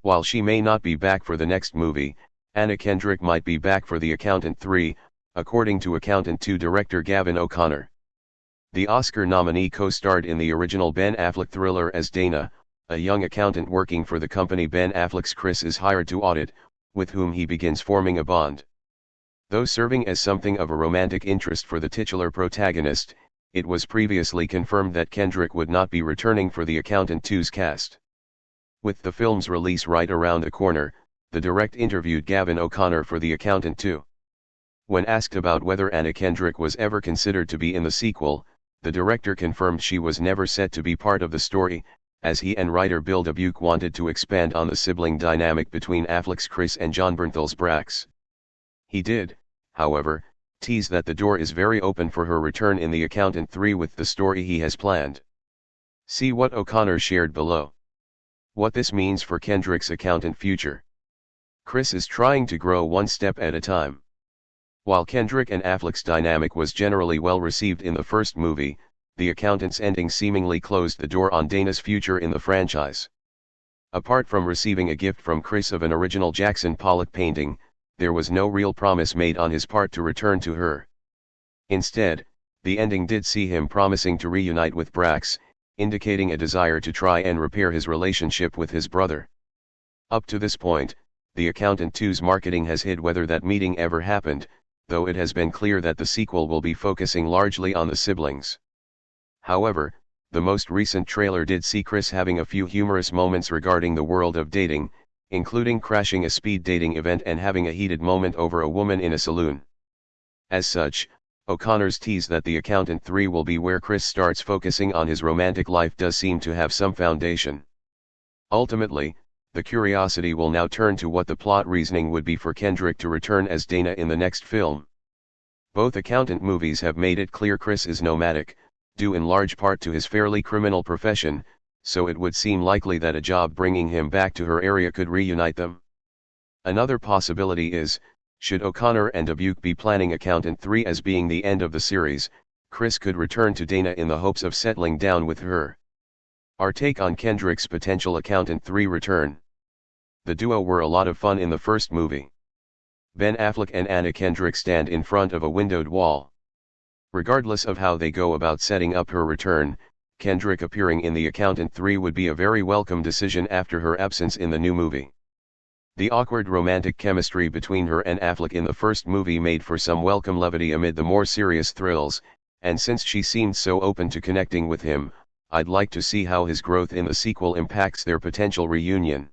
While she may not be back for the next movie, Anna Kendrick might be back for The Accountant 3, according to Accountant 2 director Gavin O'Connor. The Oscar nominee co-starred in the original Ben Affleck thriller as Dana, a young accountant working for the company Ben Affleck's Chris is hired to audit, with whom he begins forming a bond. Though serving as something of a romantic interest for the titular protagonist, it was previously confirmed that Kendrick would not be returning for The Accountant 2's cast. With the film's release right around the corner, the director interviewed Gavin O'Connor for The Accountant 2. When asked about whether Anna Kendrick was ever considered to be in the sequel, the director confirmed she was never set to be part of the story, as he and writer Bill Dubuque wanted to expand on the sibling dynamic between Affleck's Chris and Jon Bernthal's Brax. He did, however, tease that the door is very open for her return in The Accountant 3 with the story he has planned. See what O'Connor shared below. What this means for Kendrick's accountant future. Chris is trying to grow one step at a time. While Kendrick and Affleck's dynamic was generally well received in the first movie, The Accountant's ending seemingly closed the door on Dana's future in the franchise. Apart from receiving a gift from Chris of an original Jackson Pollock painting, there was no real promise made on his part to return to her. Instead, the ending did see him promising to reunite with Brax, indicating a desire to try and repair his relationship with his brother. Up to this point, The Accountant 2's marketing has hid whether that meeting ever happened, though it has been clear that the sequel will be focusing largely on the siblings. However, the most recent trailer did see Chris having a few humorous moments regarding the world of dating, including crashing a speed dating event and having a heated moment over a woman in a saloon. As such, O'Connor's tease that The Accountant 3 will be where Chris starts focusing on his romantic life does seem to have some foundation. Ultimately, the curiosity will now turn to what the plot reasoning would be for Kendrick to return as Dana in the next film. Both accountant movies have made it clear Chris is nomadic, due in large part to his fairly criminal profession, so it would seem likely that a job bringing him back to her area could reunite them. Another possibility is, should O'Connor and Dubuque be planning Accountant 3 as being the end of the series, Chris could return to Dana in the hopes of settling down with her. Our take on Kendrick's potential Accountant 3 return. The duo were a lot of fun in the first movie. Ben Affleck and Anna Kendrick stand in front of a windowed wall. Regardless of how they go about setting up her return, Kendrick appearing in The Accountant 3 would be a very welcome decision after her absence in the new movie. The awkward romantic chemistry between her and Affleck in the first movie made for some welcome levity amid the more serious thrills, and since she seemed so open to connecting with him, I'd like to see how his growth in the sequel impacts their potential reunion.